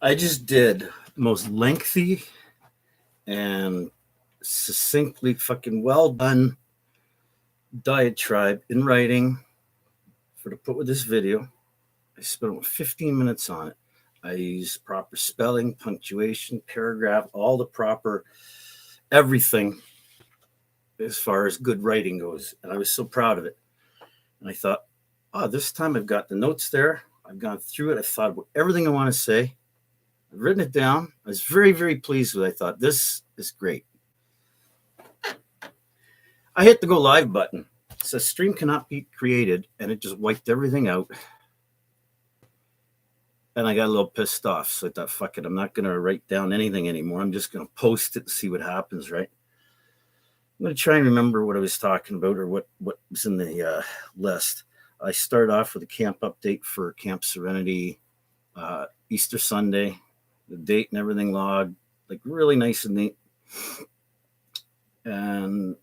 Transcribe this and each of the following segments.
I just did the most lengthy and succinctly fucking well done diatribe in writing for to put with this video. I spent about 15 minutes on it. I used proper spelling, punctuation, paragraph, all the proper everything as far as good writing goes. And I was so proud of it. And I thought, oh, this time I've got the notes there. I've gone through it. I thought about everything I want to say. I've written it down. I was very, very pleased with it. I thought, this is great. I hit the go live button. It says stream cannot be created, and it just wiped everything out. And I got a little pissed off. So I thought, fuck it, I'm not going to write down anything anymore. I'm just going to post it and see what happens, right? I'm going to try and remember what I was talking about or what was in the list. I started off with a camp update for Camp Serenity, Easter Sunday, the date and everything logged, like really nice and neat. And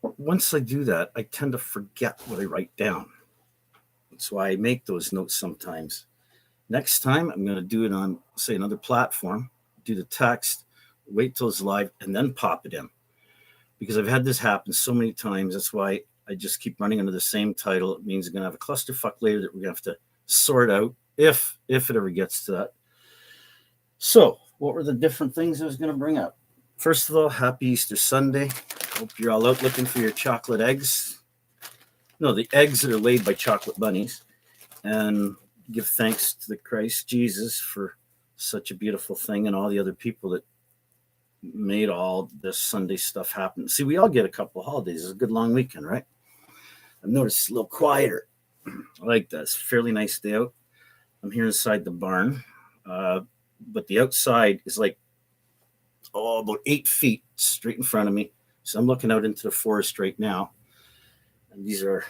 once I do that, I tend to forget what I write down. That's why I make those notes sometimes. Next time, I'm going to do it on, say, another platform, do the text, wait till it's live, and then pop it in. Because I've had this happen so many times. That's why I just keep running under the same title. It means I'm going to have a clusterfuck later that we're going to have to sort out if it ever gets to that. So, what were the different things I was going to bring up? First of all, happy Easter Sunday. Hope you're all out looking for your chocolate eggs. No, the eggs that are laid by chocolate bunnies. And give thanks to the Christ Jesus for such a beautiful thing and all the other people that made all this Sunday stuff happen. See, we all get a couple of holidays. It's a good long weekend, right? I've noticed it's a little quieter. I like that. It's a fairly nice day out. I'm here inside the barn, but the outside is like, about 8 feet straight in front of me. So I'm looking out into the forest right now. And there's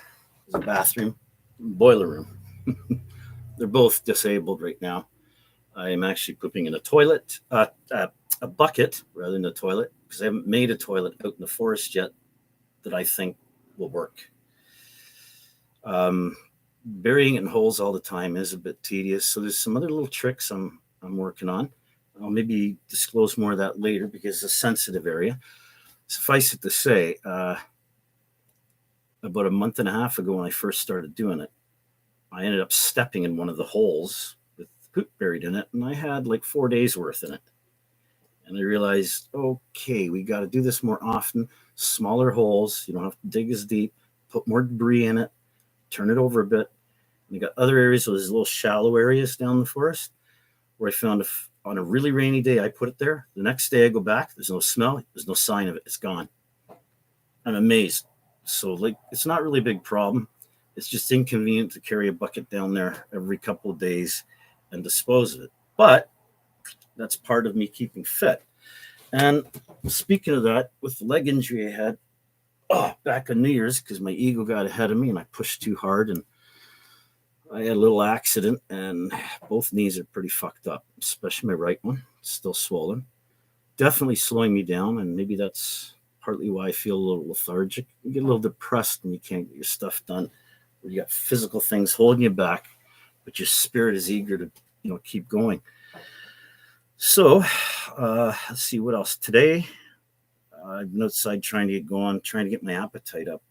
a bathroom, boiler room. They're both disabled right now. I am actually pooping in a toilet, a bucket rather than a toilet, because I haven't made a toilet out in the forest yet that I think will work. Burying it in holes all the time is a bit tedious. So there's some other little tricks I'm working on. I'll maybe disclose more of that later because it's a sensitive area. Suffice it to say, about a month and a half ago when I first started doing it, I ended up stepping in one of the holes with poop buried in it, and I had like 4 days worth in it. And I realized, okay, we got to do this more often. Smaller holes, you don't have to dig as deep, put more debris in it, turn it over a bit. And you got other areas, so there's little shallow areas down the forest where I found on a really rainy day, I put it there. The next day I go back, there's no smell, there's no sign of it, it's gone. I'm amazed. So like, it's not really a big problem. It's just inconvenient to carry a bucket down there every couple of days and dispose of it. But that's part of me keeping fit. And speaking of that, with the leg injury I had back on New Year's, because my ego got ahead of me and I pushed too hard, and I had a little accident, and both knees are pretty fucked up, especially my right one, still swollen. Definitely slowing me down, and maybe that's partly why I feel a little lethargic. You get a little depressed when you can't get your stuff done, where you got physical things holding you back, but your spirit is eager to, keep going. So, let's see what else. Today, I've been outside trying to get going, trying to get my appetite up.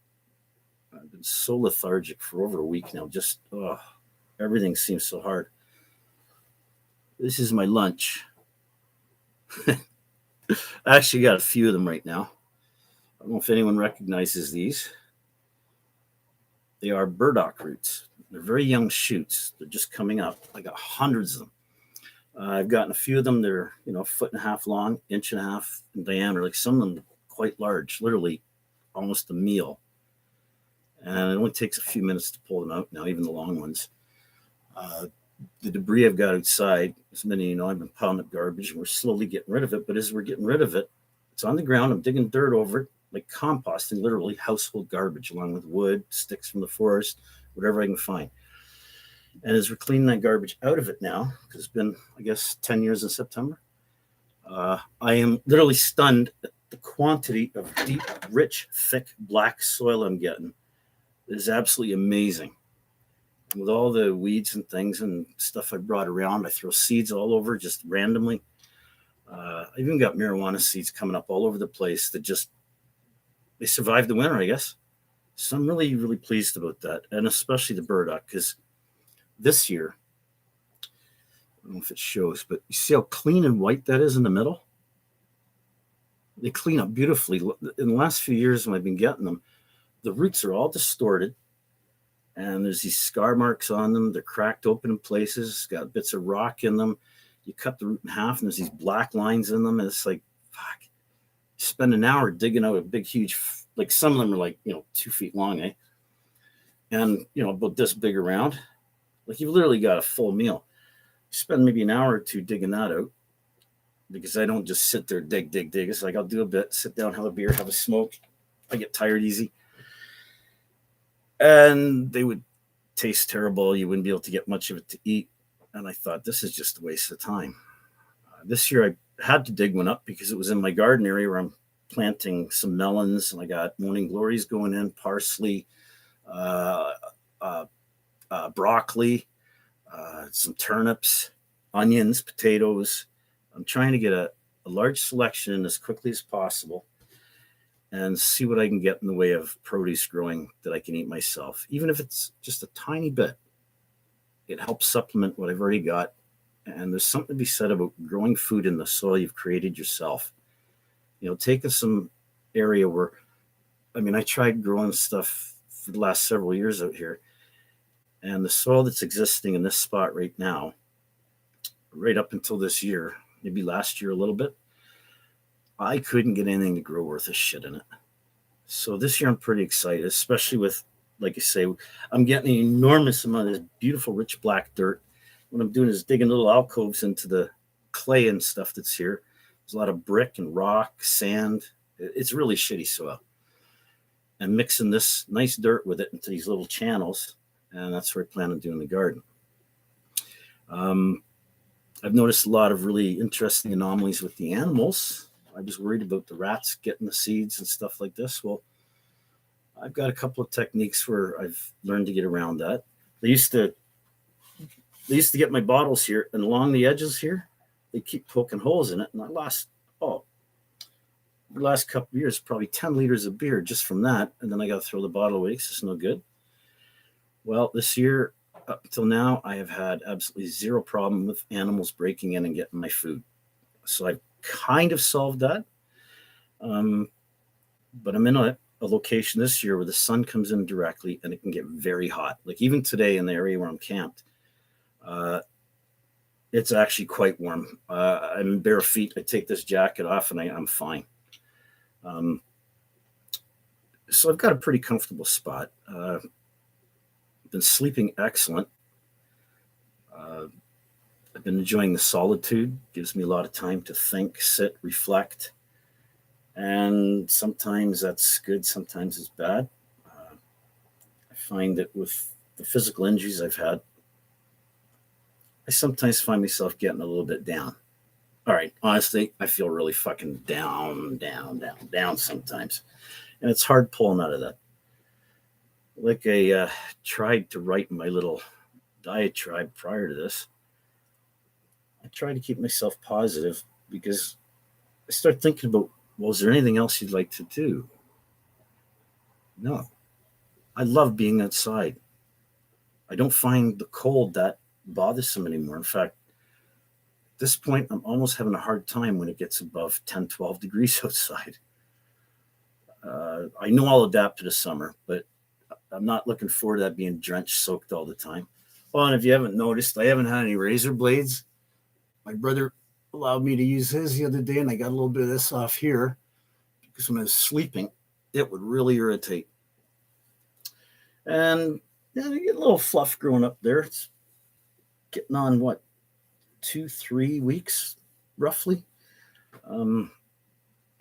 I've been so lethargic for over a week now. Just, everything seems so hard. This is my lunch. I actually got a few of them right now. I don't know if anyone recognizes these. They are burdock roots. They're very young shoots. They're just coming up. I got hundreds of them. I've gotten a few of them. They're, a foot and a half long, inch and a half in diameter. Like some of them quite large, literally almost a meal. And it only takes a few minutes to pull them out now, even the long ones. The debris I've got outside, as many of you know, I've been piling up garbage and we're slowly getting rid of it. But as we're getting rid of it, it's on the ground. I'm digging dirt over it, like composting, literally household garbage, along with wood, sticks from the forest, whatever I can find. And as we're cleaning that garbage out of it now, because it's been, I guess, 10 years in September, I am literally stunned at the quantity of deep, rich, thick, black soil I'm getting. It is absolutely amazing. with all the weeds and things and stuff I brought around. I throw seeds all over just randomly. I even got marijuana seeds coming up all over the place that just, they survived the winter, I guess. So I'm really, really pleased about that. And especially the burdock, because this year, I don't know if it shows, but you see how clean and white that is in the middle? They clean up beautifully. In the last few years when I've been getting them, the roots are all distorted and there's these scar marks on them. They're cracked open in places, got bits of rock in them. You cut the root in half and there's these black lines in them. And it's like, fuck, you spend an hour digging out a big, huge, like some of them are like, 2 feet long, eh? And, about this big around. Like you've literally got a full meal. You spend maybe an hour or two digging that out, because I don't just sit there, dig. It's like I'll do a bit, sit down, have a beer, have a smoke. I get tired easy. And they would taste terrible. You wouldn't be able to get much of it to eat. And I thought, this is just a waste of time. This year I had to dig one up because it was in my garden area where I'm planting some melons, and I got morning glories going in, parsley, broccoli, some turnips, onions, potatoes. I'm trying to get a large selection in as quickly as possible and see what I can get in the way of produce growing that I can eat myself. Even if it's just a tiny bit, it helps supplement what I've already got. And there's something to be said about growing food in the soil you've created yourself. Take some area where, I tried growing stuff for the last several years out here, and the soil that's existing in this spot right now, right up until this year, maybe last year a little bit, I couldn't get anything to grow worth a shit in it. So this year I'm pretty excited, especially with, like I say, I'm getting an enormous amount of this beautiful rich black dirt. What I'm doing is digging little alcoves into the clay and stuff that's here. There's a lot of brick and rock, sand. It's really shitty soil. And mixing this nice dirt with it into these little channels, and that's where I plan on doing the garden. I've noticed a lot of really interesting anomalies with the animals. I was worried about the rats getting the seeds and stuff like this. Well, I've got a couple of techniques where I've learned to get around that. They used to get my bottles here, and along the edges here, they keep poking holes in it. And I lost, the last couple of years, probably 10 liters of beer just from that. And then I got to throw the bottle away because it's no good. Well, this year, up until now, I have had absolutely zero problem with animals breaking in and getting my food. So I've kind of solved that. But I'm in a location this year where the sun comes in directly and it can get very hot. Like even today in the area where I'm camped, it's actually quite warm. I'm bare feet. I take this jacket off and I'm fine. So I've got a pretty comfortable spot. Been sleeping excellent. I've been enjoying the solitude. Gives me a lot of time to think, sit, reflect. And sometimes that's good, sometimes it's bad. I find that with the physical injuries I've had, I sometimes find myself getting a little bit down. All right, honestly, I feel really fucking down sometimes. And it's hard pulling out of that. Like I tried to write my little diatribe prior to this. I try to keep myself positive because I start thinking about, well, is there anything else you'd like to do? No. I love being outside. I don't find the cold that bothersome anymore. In fact, at this point, I'm almost having a hard time when it gets above 10, 12 degrees outside. I know I'll adapt to the summer, but I'm not looking forward to that being drenched, soaked all the time. Oh, and if you haven't noticed, I haven't had any razor blades. My brother allowed me to use his the other day, and I got a little bit of this off here because when I was sleeping, it would really irritate. And I get a little fluff growing up there. It's getting on, 2-3 weeks, roughly.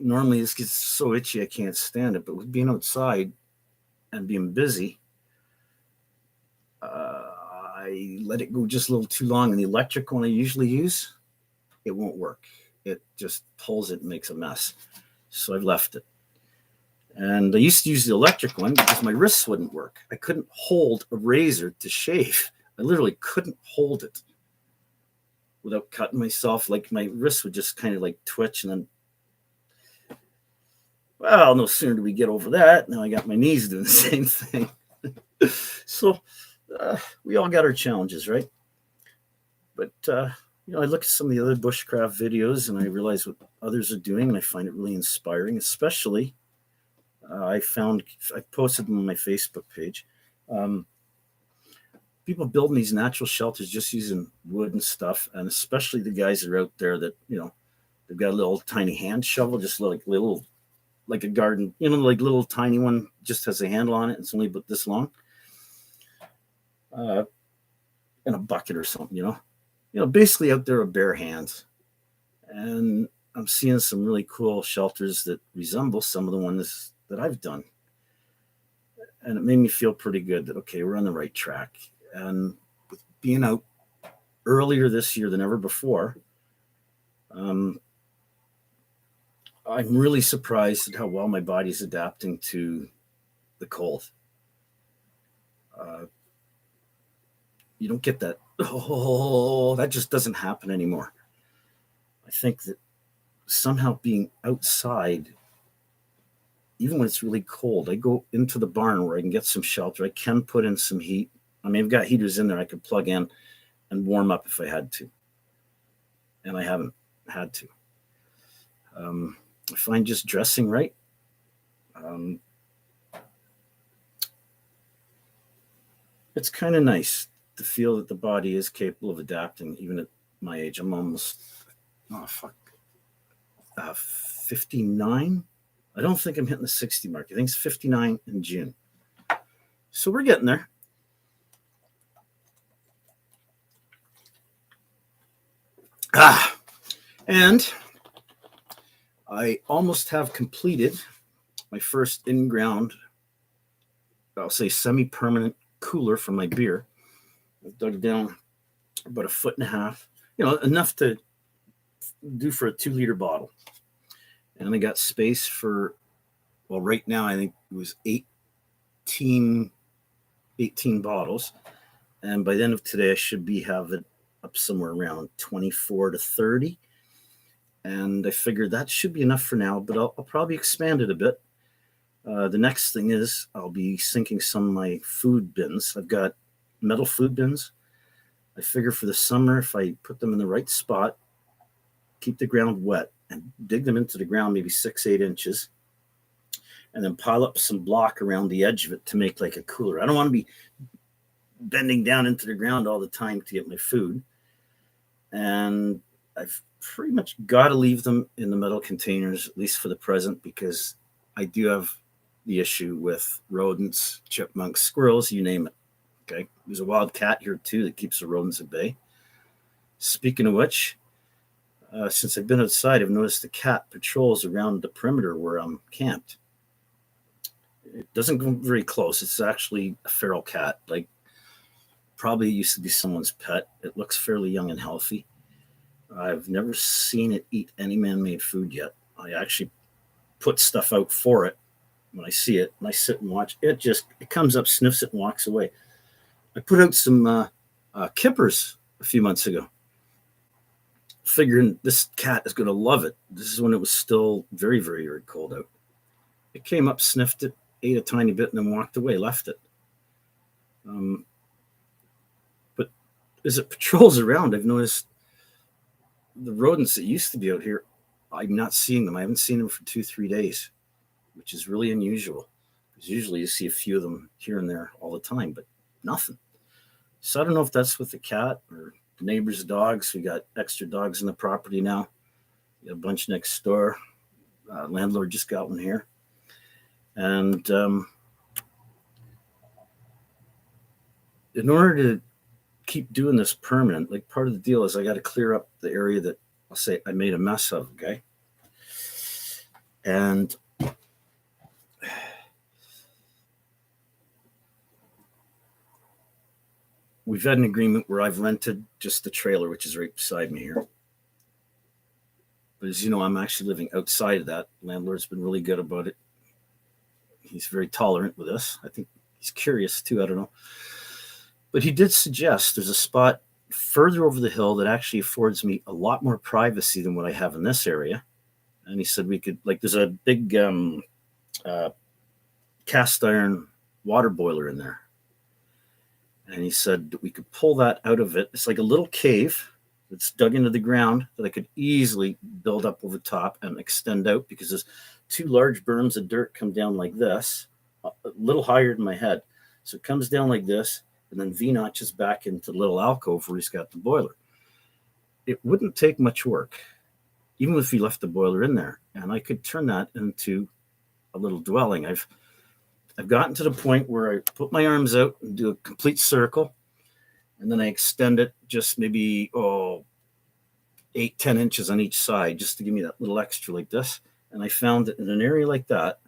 Normally this gets so itchy I can't stand it, but with being outside and being busy, I let it go just a little too long. And the electric one I usually use, it won't work. It just pulls it and makes a mess. So I've left it. And I used to use the electric one because my wrists wouldn't work. I couldn't hold a razor to shave. I literally couldn't hold it without cutting myself. Like my wrists would just kind of like twitch, and then, well, no sooner do we get over that, now I got my knees doing the same thing. So we all got our challenges, right? But I look at some of the other bushcraft videos and I realize what others are doing, and I find it really inspiring. Especially, I posted them on my Facebook page. People building these natural shelters just using wood and stuff, and especially the guys that are out there that they've got a little tiny hand shovel, just like a garden, like little tiny one, just has a handle on it. It's only about this long, and a bucket or something. Basically out there with bare hands. And I'm seeing some really cool shelters that resemble some of the ones that I've done. And it made me feel pretty good that, okay, we're on the right track. And with being out earlier this year than ever before, I'm really surprised at how well my body's adapting to the cold. You don't get that, that just doesn't happen anymore. I think that somehow being outside, even when it's really cold, I go into the barn where I can get some shelter. I can put in some heat. I mean, I've got heaters in there I could plug in and warm up if I had to. And I haven't had to. I find just dressing right. It's kind of nice to feel that the body is capable of adapting, even at my age. I'm almost, 59. I don't think I'm hitting the 60 mark. I think it's 59 in June. So we're getting there. And I almost have completed my first in-ground, I'll say semi-permanent cooler for my beer. I've dug down about 1.5 feet, enough to do for a 2-liter bottle. And I got space for, well, right now I think it was 18 bottles. And by the end of today, I should have it up somewhere around 24 to 30. And I figured that should be enough for now, but I'll probably expand it a bit. The next thing is I'll be sinking some of my food bins. I've got metal food bins. I figure for the summer, if I put them in the right spot, keep the ground wet, and dig them into the ground maybe 6-8 inches, and then pile up some block around the edge of it to make like a cooler. I don't want to be bending down into the ground all the time to get my food. And I've pretty much got to leave them in the metal containers, at least for the present, because I do have the issue with rodents, chipmunks, squirrels, you name it. Okay. There's a wild cat here too that keeps the rodents at bay. Speaking of which, since I've been outside, I've noticed the cat patrols around the perimeter where I'm camped. It doesn't go very close. It's actually a feral cat. Like, probably used to be someone's pet. It looks fairly young and healthy. I've never seen it eat any man-made food yet. I actually put stuff out for it when I see it, and I sit and watch. It comes up, sniffs it, and walks away. I put out some kippers a few months ago, figuring this cat is going to love it. This is when it was still very, very, very cold out. It came up, sniffed it, ate a tiny bit, and then walked away, left it. But as it patrols around, I've noticed the rodents that used to be out here, I'm not seeing them. I haven't seen them for 2-3 days, which is really unusual. Because usually you see a few of them here and there all the time, but nothing. So I don't know if that's with the cat or the neighbor's dogs. We got extra dogs in the property now. We got a bunch next door. Landlord just got one here. And in order to keep doing this permanent, like, part of the deal is I got to clear up the area that I'll say I made a mess of, okay? And we've had an agreement where I've rented just the trailer, which is right beside me here. But as you know, I'm actually living outside of that. Landlord's been really good about it. he's very tolerant with this. I think he's curious too. I don't know. But he did suggest there's a spot further over the hill that actually affords me a lot more privacy than what I have in this area. And he said we could, like, there's a big cast iron water boiler in there. And he said we could pull that out of it. It's like a little cave that's dug into the ground that I could easily build up over top and extend out, because there's two large berms of dirt come down like this, a little higher than my head. So it comes down like this, and then V-notches back into the little alcove where he's got the boiler. It wouldn't take much work, even if he left the boiler in there, and I could turn that into a little dwelling. I've gotten to the point where I put my arms out and do a complete circle, and then I extend it just maybe 8-10 inches on each side, just to give me that little extra like this. And I found that in an area like that,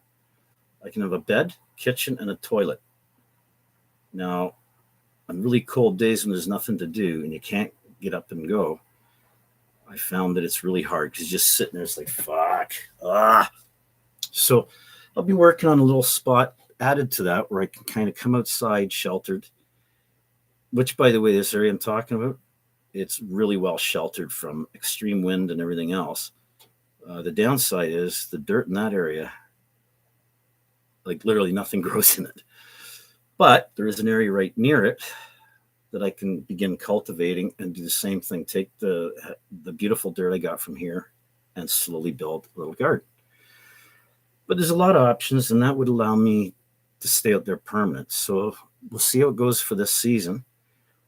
I can have a bed, kitchen, and a toilet. Now, on really cold days when there's nothing to do and you can't get up and go, I found that it's really hard, because just sitting there, it's like, fuck. So I'll be working on a little spot added to that where I can kind of come outside sheltered, which, by the way, this area I'm talking about, it's really well sheltered from extreme wind and everything else. The downside is the dirt in that area, like literally nothing grows in it. But there is an area right near it that I can begin cultivating and do the same thing. Take the beautiful dirt I got from here and slowly build a little garden. But there's a lot of options, and that would allow me to stay out there permanent. So we'll see how it goes for this season.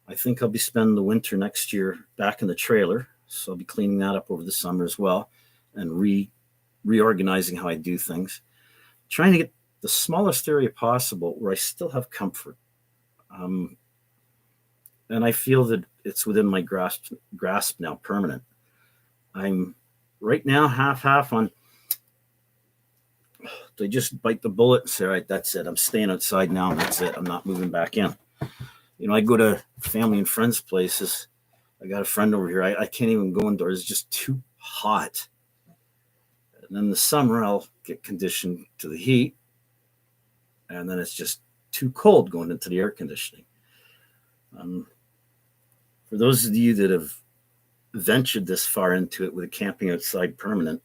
I think I'll be spending the winter next year back in the trailer. So I'll be cleaning that up over the summer as well, and reorganizing how I do things. Trying to get the smallest area possible where I still have comfort. And I feel that it's within my grasp now, permanent. I'm right now half on, they just bite the bullet and say, all right, that's it. I'm staying outside now, and that's it. I'm not moving back in. You know, I go to family and friends' places. I got a friend over here. I can't even go indoors. It's just too hot. And then the summer, I'll get conditioned to the heat. And then it's just too cold going into the air conditioning. For those of you that have ventured this far into it with camping outside permanent,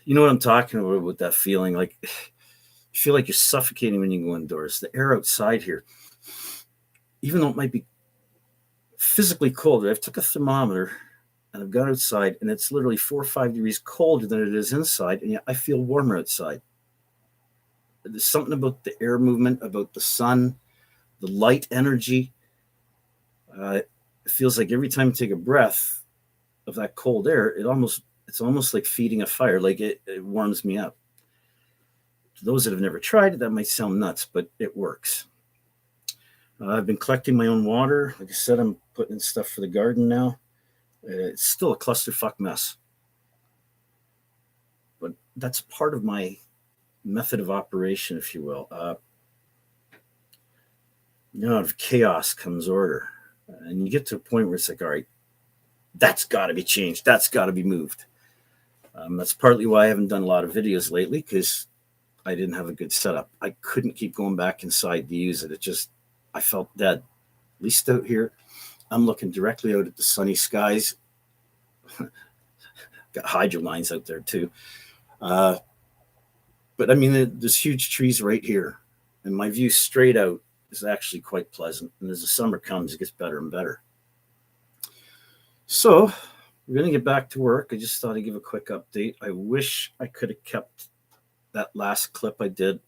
you know what I'm talking about with that feeling. Like, you feel like you're suffocating when you go indoors. The air outside here, even though it might be physically colder, I've took a thermometer and I've gone outside, and it's literally 4 or 5 degrees colder than it is inside, and yet I feel warmer outside. There's something about the air movement, about the sun, the light energy. It feels like every time you take a breath of that cold air, it's almost like feeding a fire. Like it warms me up. To those that have never tried it, that might sound nuts, but it works. I've been collecting my own water. Like I said, I'm putting in stuff for the garden now. It's still a clusterfuck mess, but that's part of my method of operation, if you will. Out of chaos comes order. And you get to a point where it's like, all right, that's got to be changed. That's got to be moved. That's partly why I haven't done a lot of videos lately, because I didn't have a good setup. I couldn't keep going back inside to use it. I felt dead. At least out here, I'm looking directly out at the sunny skies. Got hydro lines out there too. But I mean, there's huge trees right here, and my view straight out is actually quite pleasant. And as the summer comes, it gets better and better. So we're going to get back to work. I just thought I'd give a quick update. I wish I could have kept that last clip I did.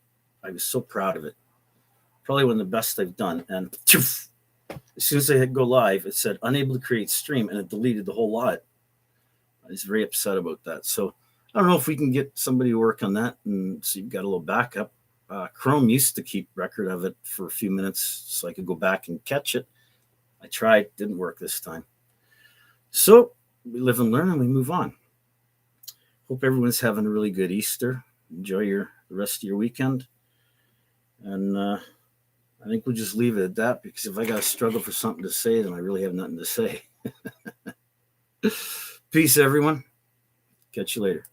I was so proud of it. Probably one of the best I've done. And as soon as I hit go live, it said unable to create stream, and it deleted the whole lot. I was very upset about that. So I don't know if we can get somebody to work on that, and so you've got a little backup. Chrome used to keep record of it for a few minutes so I could go back and catch it. I tried, didn't work this time. So we live and learn, and we move on. Hope everyone's having a really good Easter. Enjoy the rest of your weekend. And I think we'll just leave it at that, because if I got to struggle for something to say, then I really have nothing to say. Peace, everyone. Catch you later.